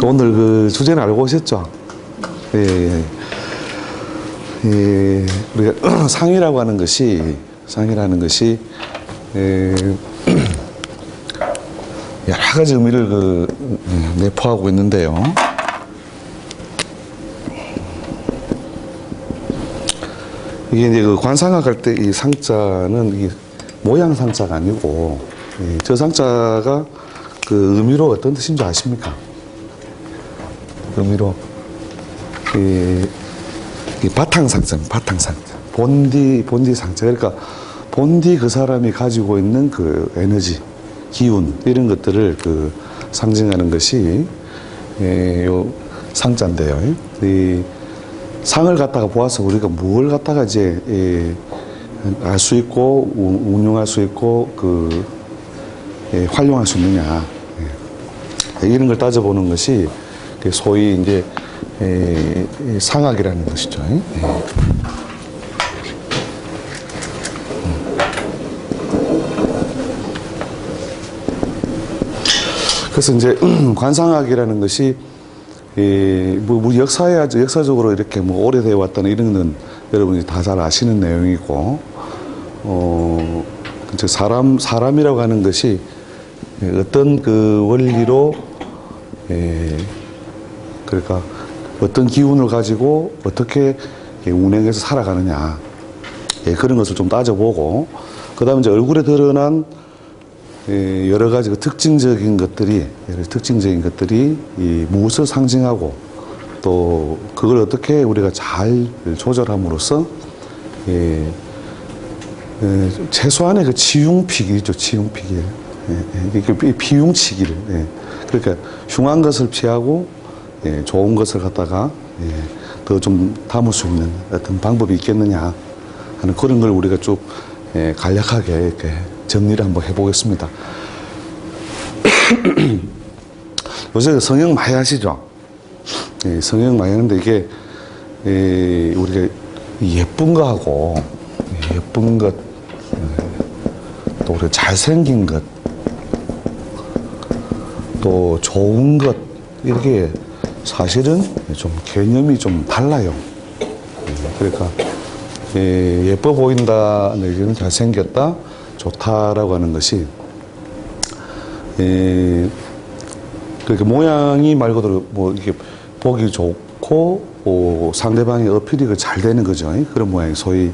오늘 그 주제는 알고 오셨죠? 예, 예. 우리가 상이라고 하는 것이, 여러 가지 의미를 내포하고 있는데요. 이게 이제 그 관상학 할 때 이 상자는 이 모양 상자가 아니고, 저 상자가 그 의미로 어떤 뜻인지 아십니까? 의미로 이 바탕상자, 본디 상자. 그러니까 본디 그 사람이 가지고 있는 그 에너지, 기운 이런 것들을 그 상징하는 것이 요 상자인데요. 이 상을 갖다가 보아서 우리가 뭘 갖다가 이제 알 수 있고 운용할 수 있고 활용할 수 있느냐, 이런 걸 따져보는 것이 소위 이제 상학이라는 것이죠. 그래서 이제 관상학이라는 것이 뭐 역사적으로 이렇게 뭐 오래되어 왔다는 이런 건 여러분이 다 잘 아시는 내용이고, 사람이라고 하는 것이 어떤 그 원리로 그러니까 어떤 기운을 가지고 어떻게 운행해서 살아가느냐, 그런 것을 좀 따져보고, 그 다음에 이제 얼굴에 드러난 여러 가지 특징적인 것들이 무엇을 상징하고 또 그걸 어떻게 우리가 잘 조절함으로써 최소한의 그 치융피길이죠. 치융피길. 비융치기를. 그러니까 흉한 것을 피하고 좋은 것을 갖다가 더 좀 담을 수 있는 어떤 방법이 있겠느냐 하는 그런 걸 우리가 쭉 간략하게 이렇게 정리를 한번 해보겠습니다. 요새 성형 많이 하시죠? 성형 많이 하는데 이게 우리가 예쁜 거하고 예쁜 것, 또 우리가 잘생긴 것, 또 좋은 것, 이렇게 사실은 좀 개념이 좀 달라요. 그러니까 예뻐 보인다 내지는 잘생겼다, 좋다라고 하는 것이 그렇게 모양이 말 그대로 뭐 이렇게 보기 좋고 상대방의 어필이 잘 되는 거죠. 그런 모양이 소위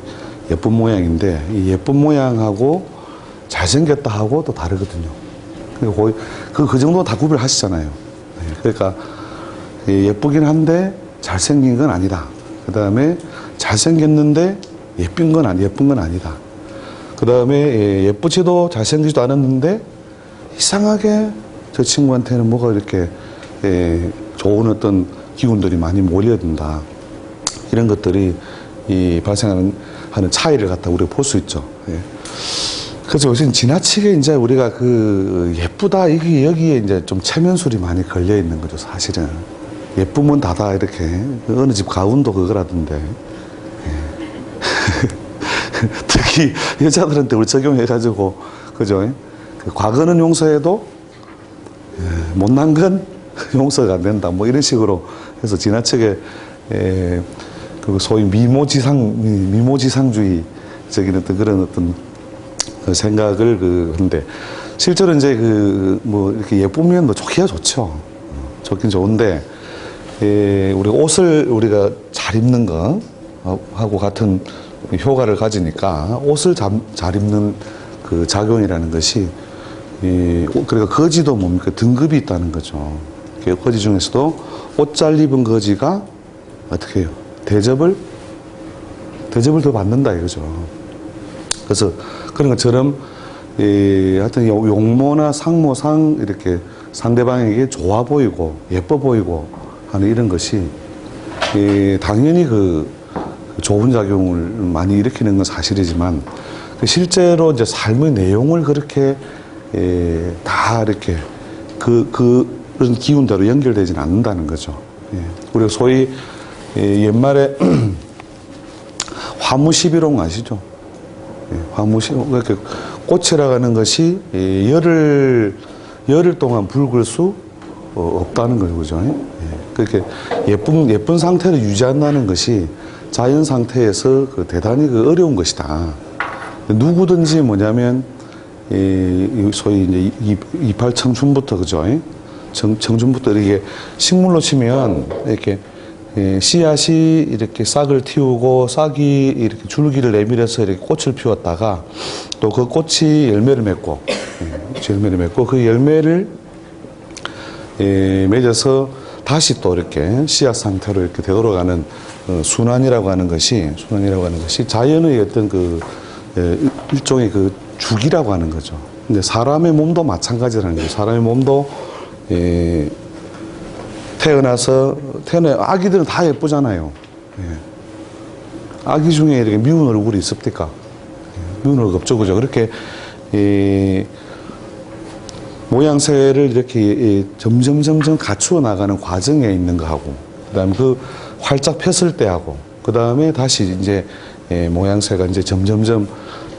예쁜 모양인데, 이 예쁜 모양하고 잘생겼다 하고 또 다르거든요. 그리고 그 정도 다 구별하시잖아요. 그러니까 예쁘긴 한데 잘생긴 건 아니다. 그 다음에 잘생겼는데 예쁜 건 아니다. 그 다음에 예쁘지도 잘생기지도 않았는데 이상하게 저 친구한테는 뭐가 이렇게 좋은 어떤 기운들이 많이 몰려든다. 이런 것들이 발생하는 차이를 갖다 우리가 볼 수 있죠. 그래서 요즘 지나치게 이제 우리가 예쁘다, 여기에 이제 좀 체면술이 많이 걸려 있는 거죠, 사실은. 예쁘면 다다, 이렇게. 어느 집 가운도 그거라던데. 특히 여자들한테 우리 적용해가지고, 그죠? 과거는 용서해도, 못난 건 용서가 안 된다. 뭐 이런 식으로 해서 지나치게, 소위 미모지상주의적인 어떤 그런 어떤 생각을 하는데, 실제로 이제 뭐 이렇게 예쁘면 뭐 좋기야 좋죠. 좋긴 좋은데, 우리가 옷을 우리가 잘 입는 거 하고 같은 효과를 가지니까 옷을 잘 입는 그 작용이라는 것이 그러니까 거지도 뭡니까? 등급이 있다는 거죠. 거지 중에서도 옷 잘 입은 거지가 어떻게 해요? 대접을 더 받는다 이거죠. 그래서 그런 것처럼 하여튼 용모나 상모상 이렇게 상대방에게 좋아 보이고 예뻐 보이고 하는 이런 것이 당연히 좋은 작용을 많이 일으키는 건 사실이지만, 실제로 이제 삶의 내용을 그렇게 다 이렇게 그런 기운대로 연결되지는 않는다는 거죠. 우리가 소위 옛말에 화무시비롱 아시죠? 화무시비롱. 그러니까 꽃이라고 하는 것이 열을 열흘 동안 붉을 수 없다는 거죠, 그죠? 예. 그렇게 예쁜 상태를 유지한다는 것이 자연 상태에서 그 대단히 그 어려운 것이다. 누구든지 뭐냐면 소위 이제 이팔 청춘부터, 그죠? 청춘부터 이렇게 식물로 치면 이렇게 씨앗이 이렇게 싹을 틔우고 싹이 이렇게 줄기를 내밀어서 이렇게 꽃을 피웠다가 또 그 꽃이 열매를 맺고 그 열매를 맺어서 다시 또 이렇게 씨앗 상태로 이렇게 되돌아가는 순환이라고 하는 것이 자연의 어떤 그 일종의 그 주기라고 하는 거죠. 근데 사람의 몸도 마찬가지라는 거죠. 사람의 몸도 태어나 아기들은 다 예쁘잖아요. 아기 중에 이렇게 미운 얼굴이 있습니까? 미운 얼굴 없죠, 그죠? 그렇게 모양새를 이렇게 점점 갖추어 나가는 과정에 있는 거하고, 그다음에 그 활짝 폈을 때하고, 그다음에 다시 이제 모양새가 이제 점점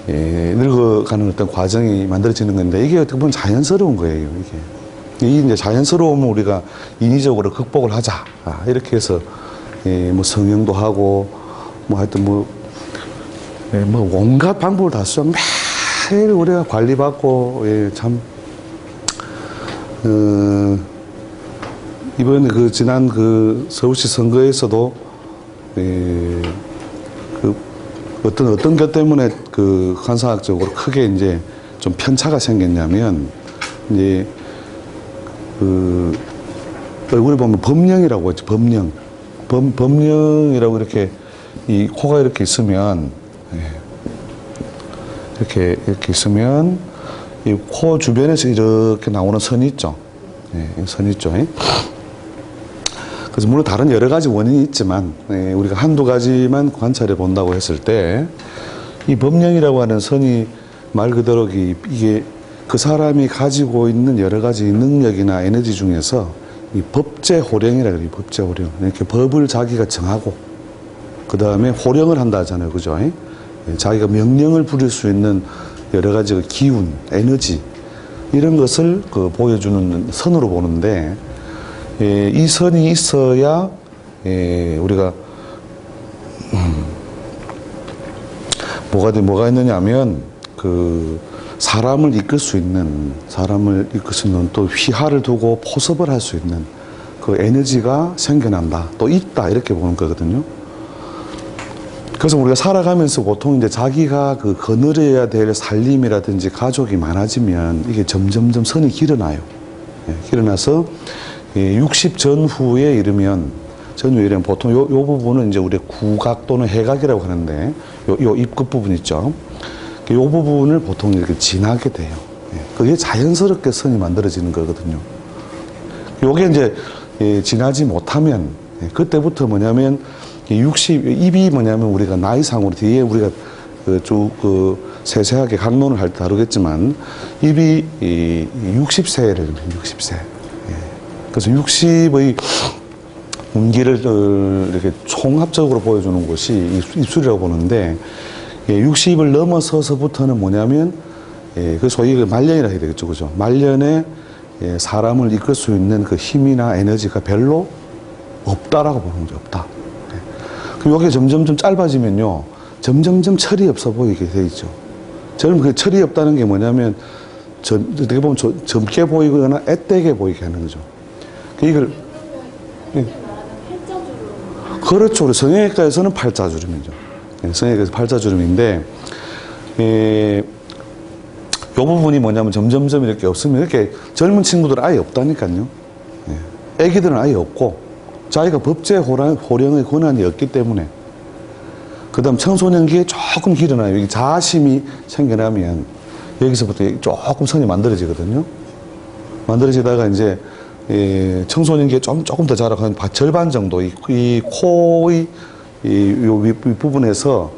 늙어가는 어떤 과정이 만들어지는 건데, 이게 어떻게 보면 자연스러운 거예요, 이게. 이 이제 자연스러움을 우리가 인위적으로 극복을 하자. 이렇게 해서 뭐 성형도 하고 뭐 하여튼 뭐 온갖 방법을 다 쓰죠. 매일 우리가 관리받고 참 이번에 그 지난 그 서울시 선거에서도 그 어떤 것 때문에 그 관상학적으로 크게 이제 좀 편차가 생겼냐면, 이제 그 얼굴에 보면 범령이라고 했죠. 범령이라고 이렇게 이 코가 이렇게 있으면 이렇게 있으면 이 코 주변에서 이렇게 나오는 선이 있죠. 선이 있죠. 그래서 물론 다른 여러 가지 원인이 있지만 우리가 한두 가지만 관찰해 본다고 했을 때, 이 범령이라고 하는 선이 말 그대로 이게 그 사람이 가지고 있는 여러 가지 능력이나 에너지 중에서 이 법제호령이라 그래요. 법제호령. 이렇게 법을 자기가 정하고, 그 다음에 호령을 한다 하잖아요. 그죠? 자기가 명령을 부릴 수 있는 여러 가지 그 기운, 에너지, 이런 것을 그 보여주는 선으로 보는데, 이 선이 있어야 우리가 뭐가 있느냐 하면 그 사람을 이끌 수 있는 또 휘하를 두고 포섭을 할 수 있는 그 에너지가 생겨난다, 또 있다, 이렇게 보는 거거든요. 그래서 우리가 살아가면서 보통 이제 자기가 그 거느려야 될 살림이라든지 가족이 많아지면 이게 점점점 선이 길어나요. 길어나서 60 전후에 이르면 보통 요 부분은 이제 우리 구각 또는 해각이라고 하는데, 요 입끝 부분 있죠. 이 부분을 보통 이렇게 지나게 돼요. 그게 자연스럽게 선이 만들어지는 거거든요. 요게 이제 지나지 못하면 그때부터 뭐냐면 입이 뭐냐면 우리가 나이상으로 뒤에 우리가 쭉 세세하게 강론을 할 때 다루겠지만, 입이 60세를 60세. 그래서 60의 운기를 이렇게 총합적으로 보여주는 곳이 입술이라고 보는데, 60을 넘어서서부터는 뭐냐면 그 소위 말년이라 해야 되겠죠, 그죠? 말년에 사람을 이끌 수 있는 그 힘이나 에너지가 별로 없다라고 보는 거죠. 없다. 그럼 이게 점점 짧아지면요, 점점 철이 없어 보이게 돼 있죠. 저는 그 철이 없다는 게 뭐냐면 어떻게 보면 젊게 보이거나 앳되게 보이게 하는 거죠. 이걸 그렇죠. 우리 성형외과에서는 팔자주름이죠. 성형외과에서 팔자주름인데, 이 부분이 뭐냐면 점점점 이렇게 없으면, 이렇게 젊은 친구들은 아예 없다니까요. 애기들은 아예 없고, 자기가 법제 호령의 권한이 없기 때문에. 그 다음 청소년기에 조금 길어나요. 여기 자심이 생겨나면 여기서부터 조금 선이 만들어지거든요. 만들어지다가 이제 청소년기에 조금 더 자라고 한 절반 정도, 이 코의 요 윗부분에서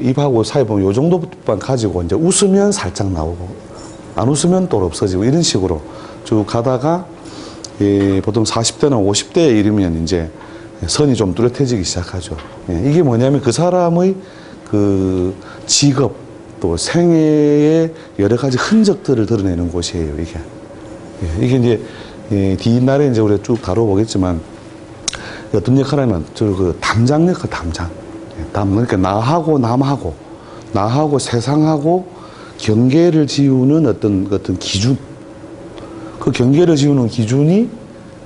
입하고 사이 보면 요 정도만 가지고 이제 웃으면 살짝 나오고, 안 웃으면 또 없어지고, 이런 식으로 쭉 가다가 보통 40대나 50대에 이르면 이제 선이 좀 뚜렷해지기 시작하죠. 이게 뭐냐면 그 사람의 그 직업 또 생애의 여러 가지 흔적들을 드러내는 곳이에요, 이게. 예, 이게 이제 뒤날에 이제 우리가 쭉 다뤄보겠지만 어떤 역할을 하면 그 담장 역할, 담장. 그러니까 나하고 남하고 나하고 세상하고 경계를 지우는 어떤 기준. 그 경계를 지우는 기준이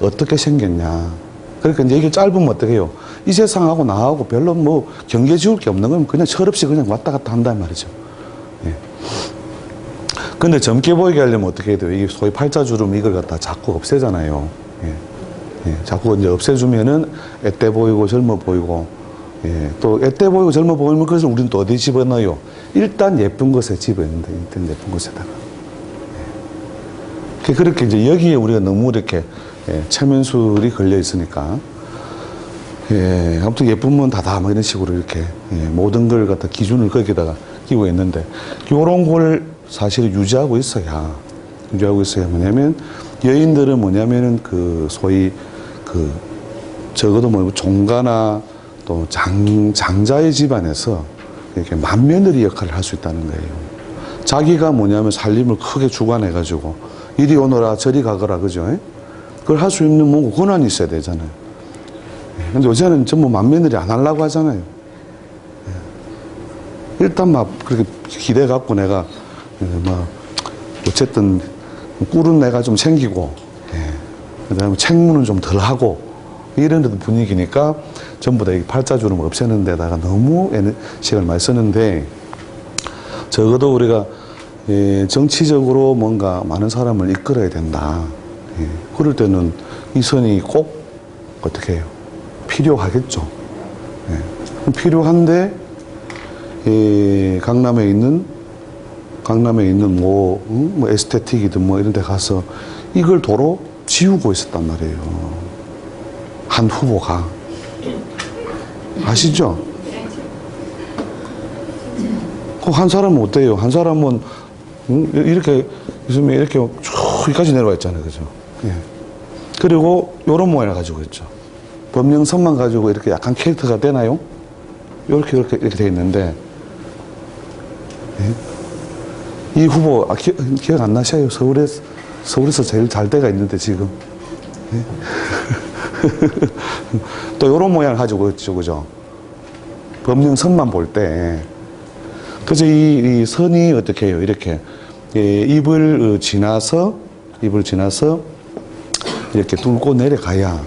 어떻게 생겼냐. 그러니까 이제 이게 짧으면 어떻게 해요? 이 세상하고 나하고 별로 뭐 경계 지울 게 없는 거면 그냥 철없이 그냥 왔다 갔다 한단 말이죠. 예. 근데 젊게 보이게 하려면 어떻게 해야 돼요? 이게 소위 팔자주름 이걸 갖다 자꾸 없애잖아요. 예. 예. 자꾸 이제 없애주면은 앳돼 보이고 젊어 보이고, 예. 또 앳돼 보이고 젊어 보이면 그것을 우리는 또 어디 집어넣어요? 일단 예쁜 것에 집어넣는다. 일단 예쁜 것에다가. 예. 그렇게 이제 여기에 우리가 너무 이렇게 체면술이 걸려 있으니까, 예. 아무튼 예쁘면 다다 뭐 이런 식으로 이렇게 모든 걸 갖다 기준을 거기다가 끼고 있는데, 요런 걸 사실 유지하고 있어야 뭐냐면, 여인들은 뭐냐면은 그 소위 그 적어도 뭐 종가나 또 장자의 집안에서 이렇게 맏며느리 역할을 할 수 있다는 거예요. 자기가 뭐냐면 살림을 크게 주관해가지고 이리 오너라 저리 가거라, 그죠? 그걸 할 수 있는 뭐 권한이 있어야 되잖아요. 근데 요새는 전부 맏며느리 안 하려고 하잖아요. 일단 막 그렇게 기대 갖고 내가 뭐 어쨌든 꿀은 내가 좀 챙기고, 그다음에 책무는 좀 덜 하고 이런 분위기니까 전부 다 이 팔자주름 없애는 데다가 너무 시간을 많이 쓰는데, 적어도 우리가 정치적으로 뭔가 많은 사람을 이끌어야 된다. 그럴 때는 이 선이 꼭 어떻게 해요? 필요하겠죠. 필요한데 강남에 있는 뭐 에스테틱이든 뭐 이런 데 가서 이걸 도로 지우고 있었단 말이에요. 한 후보가. 아시죠? 그 한 사람은 어때요? 한 사람은 이렇게 있으면 이렇게 쭉 여기까지 내려와 있잖아요. 그죠? 예. 그리고 요런 모양을 가지고 있죠. 법령선만 가지고 이렇게 약간 캐릭터가 되나요? 이렇게 돼 있는데, 이 후보, 기억 안 나셔요? 서울에서 제일 잘 돼가 있는데, 지금. 네? 또 요런 모양을 가지고 있죠, 그죠? 법령선만 볼 때. 그래서 이 선이 어떻게 해요? 이렇게, 입을 지나서, 이렇게 뚫고 내려가야,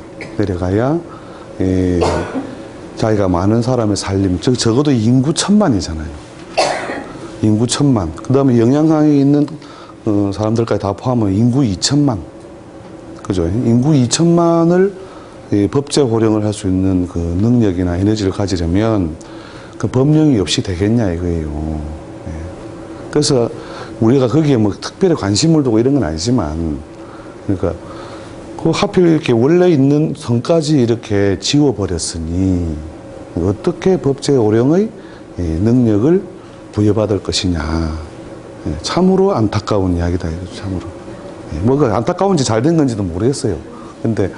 자기가 많은 사람의 살림, 적어도 인구 1000만이잖아요. 인구 1000만. 그 다음에 영향력이 있는 사람들까지 다 포함하면 인구 2000만. 그죠? 인구 2000만을 법제 호령을 할 수 있는 그 능력이나 에너지를 가지려면 그 법령이 없이 되겠냐 이거예요. 그래서 우리가 거기에 뭐 특별히 관심을 두고 이런 건 아니지만, 그러니까 그 하필 이렇게 원래 있는 선까지 이렇게 지워버렸으니 어떻게 법제 호령의 능력을 부여받을 것이냐. 참으로 안타까운 이야기다. 참으로. 뭐가 안타까운지 잘 된 건지도 모르겠어요. 근데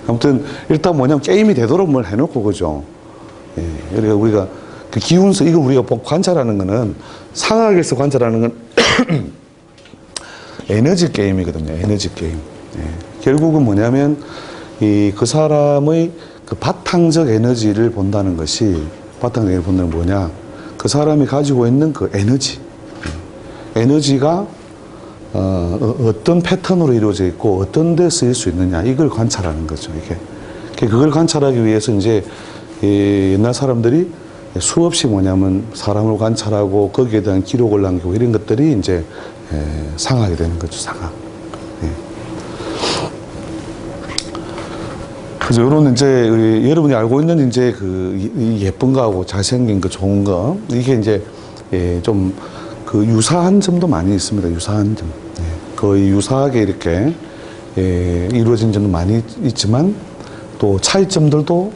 아무튼 일단 뭐냐면 게임이 되도록 뭘 해놓고, 그죠? 그러니까 우리가 그 기운서, 이거 우리가 관찰하는 거는, 상학에서 관찰하는 건 에너지 게임이거든요. 에너지 게임. 결국은 뭐냐면 그 사람의 그 바탕적 에너지를 본다는 것이, 바탕적 에너지를 본다는 건 뭐냐? 그 사람이 가지고 있는 그 에너지가 어떤 패턴으로 이루어져 있고 어떤 데 쓰일 수 있느냐, 이걸 관찰하는 거죠. 이게 그걸 관찰하기 위해서 이제 옛날 사람들이 수없이 뭐냐면 사람을 관찰하고 거기에 대한 기록을 남기고 이런 것들이 이제 상학이 되는 거죠. 상학. 그래서 이런 이제 여러분이 알고 있는 이제 그 예쁜 거하고 잘생긴 거, 좋은 거, 이게 이제 좀 그 유사한 점도 많이 있습니다. 유사한 점. 거의 유사하게 이렇게 이루어진 점도 많이 있지만 또 차이점들도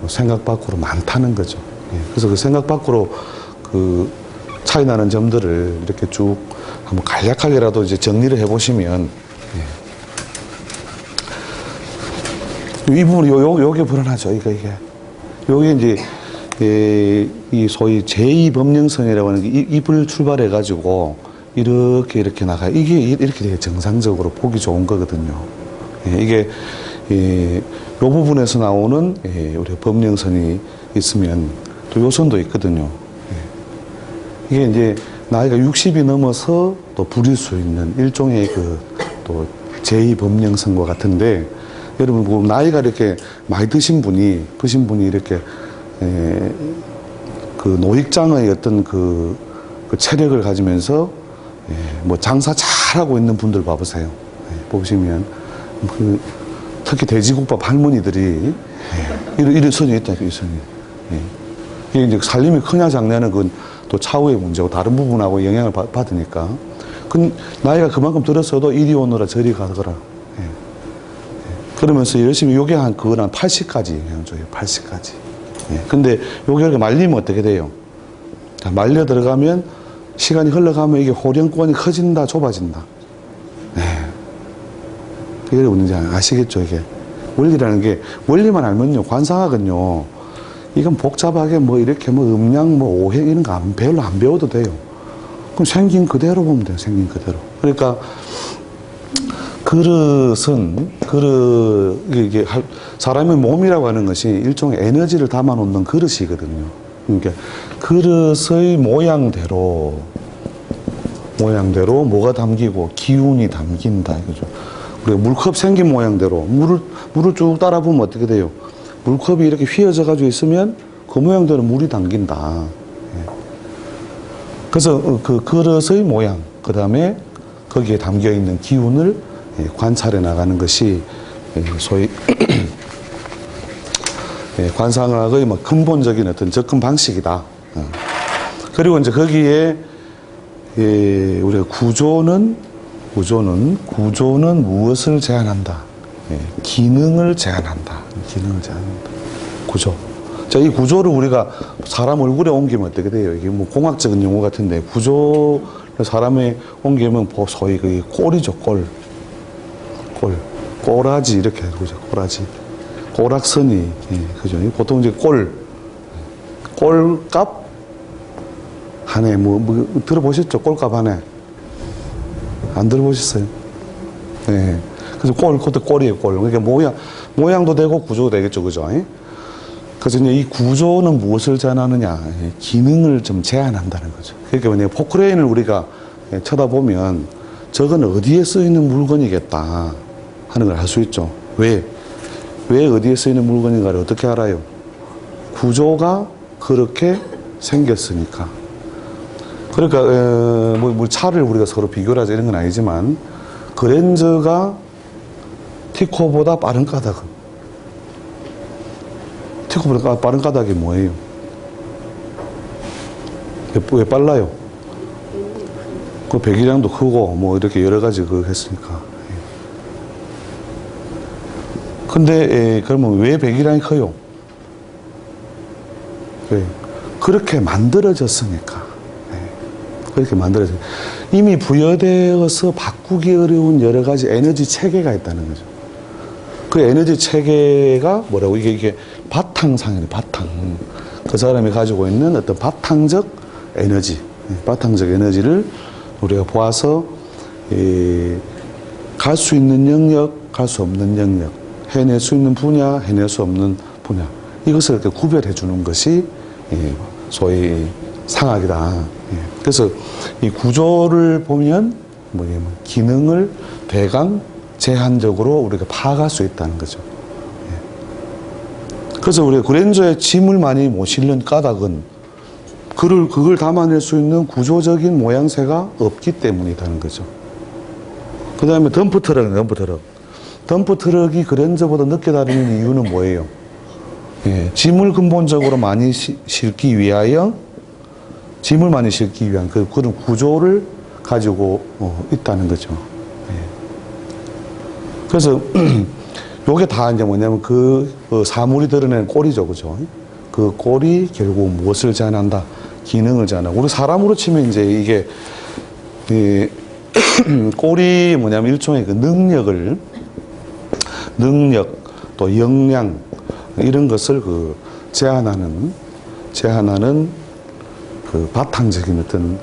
생각 밖으로 많다는 거죠. 그래서 그 생각 밖으로 그 차이 나는 점들을 이렇게 쭉 한번 간략하게라도 이제 정리를 해보시면, 이 부분이 요게 불안하죠. 이게 이제 이 소위 제2법령선이라고 하는 게 입을 출발해가지고 이렇게 나가요. 이게 이렇게 되게 정상적으로 보기 좋은 거거든요. 예, 이게 이 부분에서 나오는 우리 법령선이 있으면 또 요선도 있거든요. 예. 이게 이제 나이가 60이 넘어서 또 부릴 수 있는 일종의 또 제2법령선과 같은데, 여러분 뭐 나이가 이렇게 많이 드신 분이 이렇게 그 노익장의 어떤 그 체력을 가지면서 뭐 장사 잘하고 있는 분들 봐보세요. 보시면 특히 돼지국밥 할머니들이 이런 선이 있다, 이 선이. 이게 이제 살림이 크냐 작냐는 그건 또 차후의 문제고 다른 부분하고 영향을 받으니까. 그 나이가 그만큼 들었어도 이리 오너라 저리 가거라. 그러면서 열심히 요게 그건 한 80까지 영향을 줘요. 80까지. 근데 요게 이렇게 말리면 어떻게 돼요? 말려 들어가면 시간이 흘러가면 이게 호령권이 커진다, 좁아진다. 이게 뭔지 아시겠죠, 이게? 원리라는 게, 원리만 알면요, 관상학은요, 이건 복잡하게 뭐 이렇게 뭐 음양, 뭐 오행 이런 거 별로 안 배워도 돼요. 그럼 생긴 그대로 보면 돼요, 생긴 그대로. 그러니까, 이게 사람의 몸이라고 하는 것이 일종의 에너지를 담아 놓는 그릇이거든요. 그러니까, 그릇의 모양대로 뭐가 담기고 기운이 담긴다, 이거죠. 우리가 물컵 생긴 모양대로 물을 쭉 따라 보면 어떻게 돼요? 물컵이 이렇게 휘어져 가지고 있으면 그 모양대로 물이 담긴다. 그래서 그 그릇의 모양, 그 다음에 거기에 담겨 있는 기운을 관찰해 나가는 것이 소위 관상학의 뭐 근본적인 어떤 접근 방식이다. 그리고 이제 거기에 우리가 구조는 무엇을 제한한다? 기능을 제한한다. 구조. 자, 이 구조를 우리가 사람 얼굴에 옮기면 어떻게 돼요? 이게 뭐 공학적인 용어 같은데, 구조를 사람에 옮기면 소위 그 꼴이죠, 꼴. 꼬라지, 이렇게 그죠, 꼬라지. 꼬락선이, 그죠. 보통 이제 꼴값 하네. 뭐 들어보셨죠? 꼴값 하네. 안 들어보셨어요? 네. 그래서 그것도 꼴이에요, 꼴. 그러니까 모양도 되고 구조도 되겠죠, 그죠? 그래서 이제 이 구조는 무엇을 제한하느냐? 기능을 좀 제한한다는 거죠. 그러니까 만약에 포크레인을 우리가 쳐다보면 저건 어디에 쓰이는 물건이겠다 하는 걸 알 수 있죠. 왜 어디에 쓰이는 물건인가를 어떻게 알아요? 구조가 그렇게 생겼으니까. 그러니까 뭐 차를 우리가 서로 비교를 하자 이런 건 아니지만, 그랜저가 티코보다 빠른 까닭은, 티코보다 빠른 까닭이 뭐예요? 왜 빨라요? 그 배기량도 크고 뭐 이렇게 여러 가지 했으니까. 근데 그러면 왜 배기량이 커요? 왜? 그렇게 만들어졌으니까. 그렇게 만들어져. 이미 부여되어서 바꾸기 어려운 여러 가지 에너지 체계가 있다는 거죠. 그 에너지 체계가 뭐라고? 이게 바탕상이에요, 바탕. 그 사람이 가지고 있는 어떤 바탕적 에너지를 우리가 보아서, 갈 수 있는 영역, 갈 수 없는 영역, 해낼 수 있는 분야, 해낼 수 없는 분야. 이것을 이렇게 구별해 주는 것이, 소위 상학이다. 그래서 이 구조를 보면 기능을 대강 제한적으로 우리가 파악할 수 있다는 거죠. 그래서 우리가 그랜저에 짐을 많이 못 실는 까닭은 그걸 담아낼 수 있는 구조적인 모양새가 없기 때문이라는 거죠. 그 다음에 덤프트럭이 그랜저보다 늦게 다니는 이유는 뭐예요? 짐을 근본적으로 많이 실기 위한 그런 구조를 가지고 있다는 거죠. 그래서 요게 다 이제 뭐냐면 그 사물이 드러내는 꼴이죠, 그죠? 그 꼴이 결국 무엇을 제한한다? 기능을 제한한다. 우리 사람으로 치면 이제 이게 꼴이 뭐냐면 일종의 그 능력 또 역량 이런 것을 제한하는 그 바탕적인 어떤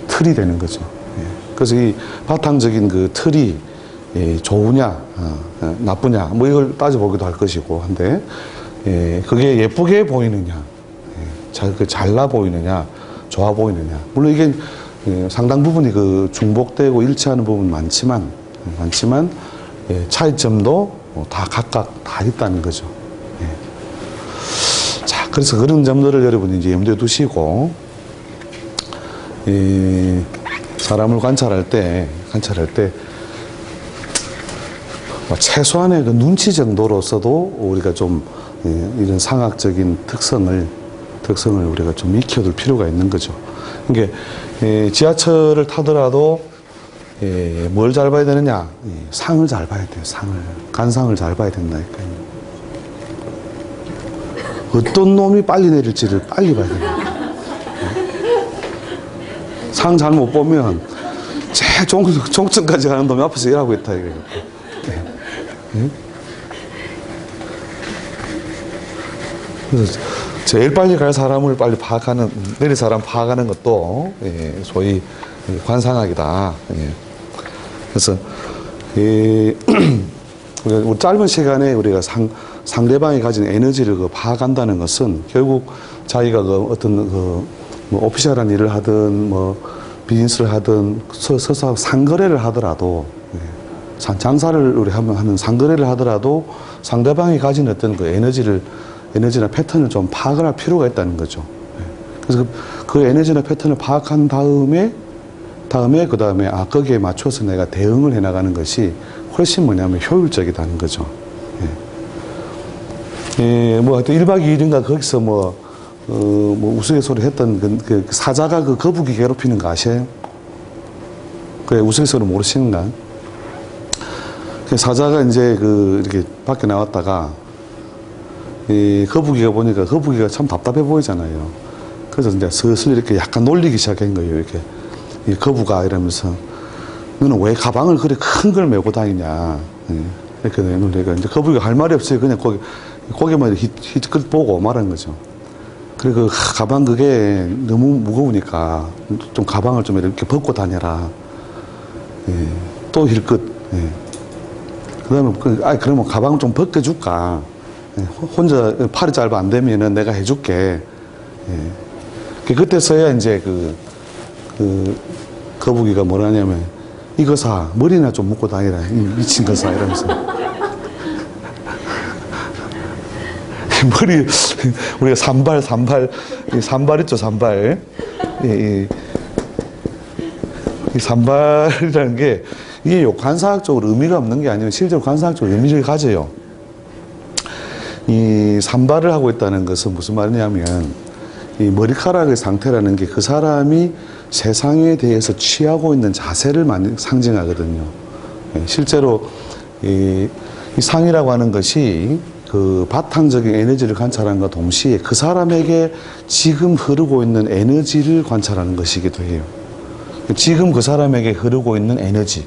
틀이 되는 거죠. 그래서 이 바탕적인 그 틀이 좋으냐, 나쁘냐, 뭐 이걸 따져보기도 할 것이고 한데, 그게 예쁘게 보이느냐, 잘나 보이느냐, 좋아 보이느냐. 물론 이게 상당 부분이 그 중복되고 일치하는 부분 많지만 차이점도 다 각각 다 있다는 거죠. 자, 그래서 그런 점들을 여러분이 이제 염두에 두시고, 사람을 관찰할 때 최소한의 그 눈치 정도로서도 우리가 좀 이런 상학적인 특성을 우리가 좀 익혀둘 필요가 있는 거죠. 그러니까 지하철을 타더라도 뭘 잘 봐야 되느냐? 상을 잘 봐야 돼요. 간상을 잘 봐야 된다니까요. 어떤 놈이 빨리 내릴지를 빨리 봐야 돼요. 상 잘못 보면 제일 종점까지 가는 놈이 앞에서 일하고 있다 이거예요. 그래서 제일 빨리 갈 사람을 빨리 내릴 사람 파악하는 것도 소위 관상학이다. 그래서 우리 짧은 시간에 우리가 상대방이 가진 에너지를 파악한다는 것은 결국 자기가 어떤 뭐 오피셜한 일을 하든 뭐 비즈니스를 하든 서서 상거래를 하더라도 장사를 우리 하는 상거래를 하더라도 상대방이 가진 어떤 그 에너지나 패턴을 좀 파악을 할 필요가 있다는 거죠. 그래서 그 에너지나 패턴을 파악한 다음에 거기에 맞춰서 내가 대응을 해 나가는 것이 훨씬 효율적이다는 거죠. 뭐 하여튼 1박 2일인가 거기서 뭐 우스갯소리 했던 그 사자가 그 거북이 괴롭히는 거 아세요? 그래, 우스갯소리 모르시는가? 그 사자가 이제 이렇게 밖에 나왔다가 이 거북이가 보니까 거북이가 참 답답해 보이잖아요. 그래서 이제 슬슬 이렇게 약간 놀리기 시작한 거예요. 이렇게 이 거북아 이러면서 너는 왜 가방을 그렇게 큰 걸 메고 다니냐? 이렇게 놀리니까 이제 거북이가 할 말이 없어요. 그냥 고개만 희끗 보고 말한 거죠. 그리고 가방 그게 너무 무거우니까 좀 가방을 좀 이렇게 벗고 다녀라. 또 힐끗. 그다음에 그러면 가방 좀 벗겨줄까? 혼자 팔이 짧아 안 되면은 내가 해줄게. 그때서야 이제 그 거북이가 뭐라냐면 이거 사 머리나 좀 묶고 다니라 미친 거 사 이러면서 머리 우리가 산발 있죠 산발 이 산발이라는 게 이게 관사학적으로 의미가 없는 게 아니면 실제로 관사학적으로 의미를 가져요. 이 산발을 하고 있다는 것은 무슨 말이냐면 이 머리카락의 상태라는 게 그 사람이 세상에 대해서 취하고 있는 자세를 많이 상징하거든요. 실제로 이 상이라고 하는 것이 그 바탕적인 에너지를 관찰하는 것과 동시에 그 사람에게 지금 흐르고 있는 에너지를 관찰하는 것이기도 해요. 지금 그 사람에게 흐르고 있는 에너지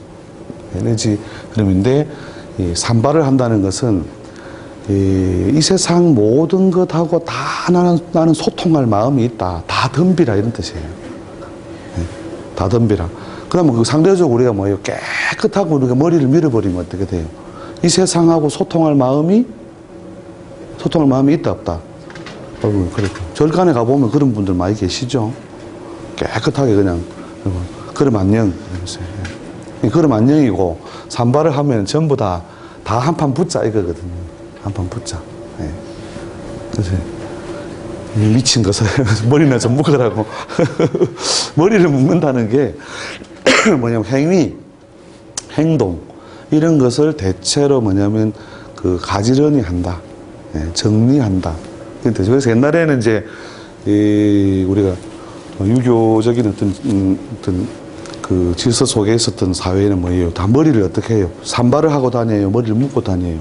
흐름인데 산발을 한다는 것은 이 세상 모든 것하고 다 나는 소통할 마음이 있다. 다 덤비라 이런 뜻이에요. 다 덤비라. 그러면 그 상대적으로 우리가 뭐예요? 깨끗하고 우리가 머리를 밀어버리면 어떻게 돼요? 이 세상하고 소통할 마음이 있다 없다. 그렇죠. 절간에 가보면 그런 분들 많이 계시죠. 깨끗하게 그냥 그럼 안녕. 그럼 안녕이고 산발을 하면 전부 다 한판 붙자 이거거든요. 한판 붙자. 그래서 미친 것을 머리나 좀 묶으라고. 머리를 묶는다는 게 뭐냐면 행동 이런 것을 대체로 뭐냐면 그 가지런히 한다. 정리한다. 그래서 옛날에는 이제 우리가 유교적인 어떤 그 질서 속에 있었던 사회는 뭐예요? 다 머리를 어떻게 해요? 산발을 하고 다녀요. 머리를 묶고 다녀요.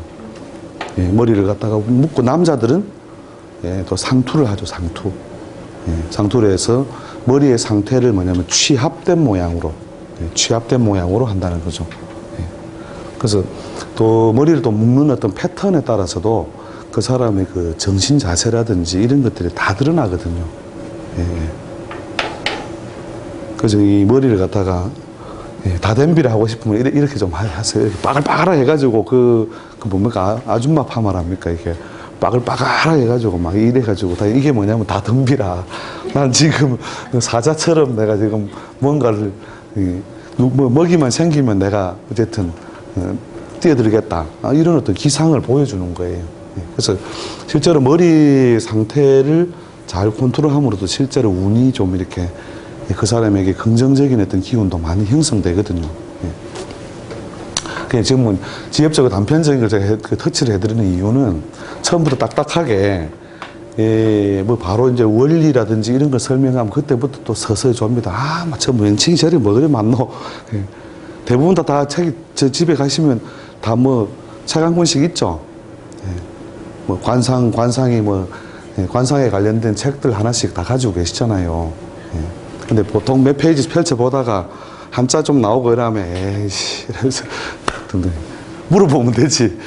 머리를 갖다가 묶고 남자들은 또 상투를 하죠. 상투를 해서 머리의 상태를 뭐냐면 취합된 모양으로 한다는 거죠. 그래서 또 머리를 또 묶는 어떤 패턴에 따라서도 그 사람의 그 정신 자세라든지 이런 것들이 다 드러나거든요. 그래서 이 머리를 갖다가 예, 다 덤비라 하고 싶으면 이렇게 좀 하세요. 이렇게 빠글빠글하게 해가지고 그 뭡니까? 아줌마 파마랍니까? 이게 빠글빠글하게 해가지고 막 이래가지고 다 이게 뭐냐면 다 덤비라. 난 지금 사자처럼 내가 지금 뭔가를 뭐 먹이만 생기면 내가 어쨌든 뛰어들겠다. 이런 어떤 기상을 보여주는 거예요. 예, 그래서 실제로 머리 상태를 잘 컨트롤함으로도 실제로 운이 좀 이렇게 그 사람에게 긍정적인 어떤 기운도 많이 형성되거든요. 그냥 지금은 지엽적으로 단편적인 걸 제가 터치를 해드리는 이유는 처음부터 딱딱하게 뭐 바로 이제 원리라든지 이런 걸 설명하면 그때부터 또 서서히 줍니다. 저 명칭이 저리 뭐 그래 많노. 대부분 다 책이 저 집에 가시면 다 뭐 책 한 권씩 있죠. 뭐 관상에 관련된 책들 하나씩 다 가지고 계시잖아요. 근데 보통 몇 페이지 펼쳐보다가 한자 좀 나오고 이러면 에이씨 이러면서 물어보면 되지.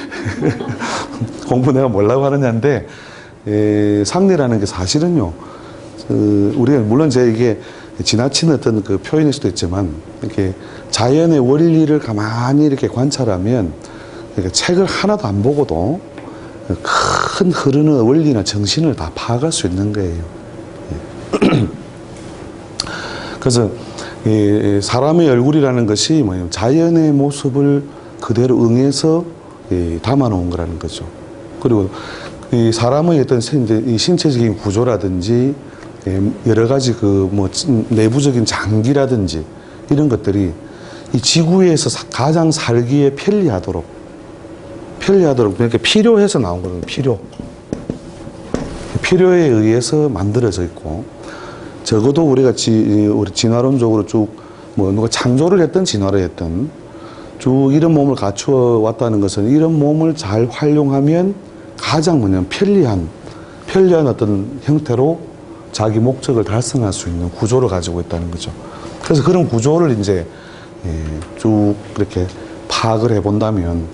공부 내가 뭐라고 하느냐인데 상리라는 게 사실은요. 우리가 물론 이게 지나친 어떤 그 표현일 수도 있지만 이렇게 자연의 원리를 가만히 이렇게 관찰하면 그러니까 책을 하나도 안 보고도 큰 흐르는 원리나 정신을 다 파악할 수 있는 거예요. 그래서 사람의 얼굴이라는 것이 뭐예요? 자연의 모습을 그대로 응해서 담아놓은 거라는 거죠. 그리고 이 사람의 어떤 이 신체적인 구조라든지 여러 가지 그 뭐 내부적인 장기라든지 이런 것들이 이 지구에서 가장 살기에 편리하도록 그러니까 필요해서 나온 거예요. 필요에 의해서 만들어져 있고 적어도 우리가 우리 진화론적으로 쭉 뭐 누가 창조를 했든 진화를 했든 쭉 이런 몸을 갖추어 왔다는 것은 이런 몸을 잘 활용하면 가장 뭐냐면 편리한 어떤 형태로 자기 목적을 달성할 수 있는 구조를 가지고 있다는 거죠. 그래서 그런 구조를 이제 쭉 이렇게 파악을 해본다면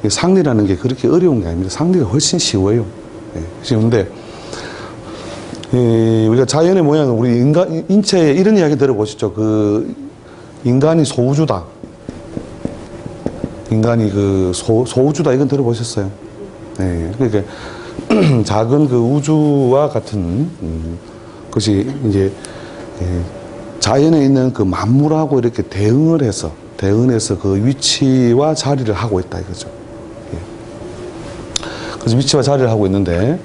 상리라는 게 그렇게 어려운 게 아닙니다. 상리가 훨씬 쉬워요. 쉬운데 우리가 자연의 모양은 우리 인체에 이런 이야기 들어보시죠. 그 인간이 소우주다. 인간이 그 소우주다 이건 들어보셨어요? 네. 그러니까 작은 그 우주와 같은 것이 이제 자연에 있는 그 만물하고 이렇게 대응을 해서 그 위치와 자리를 하고 있다 이거죠. 그래서 위치와 자리를 하고 있는데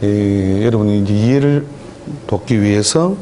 여러분이 이제 이해를 돕기 위해서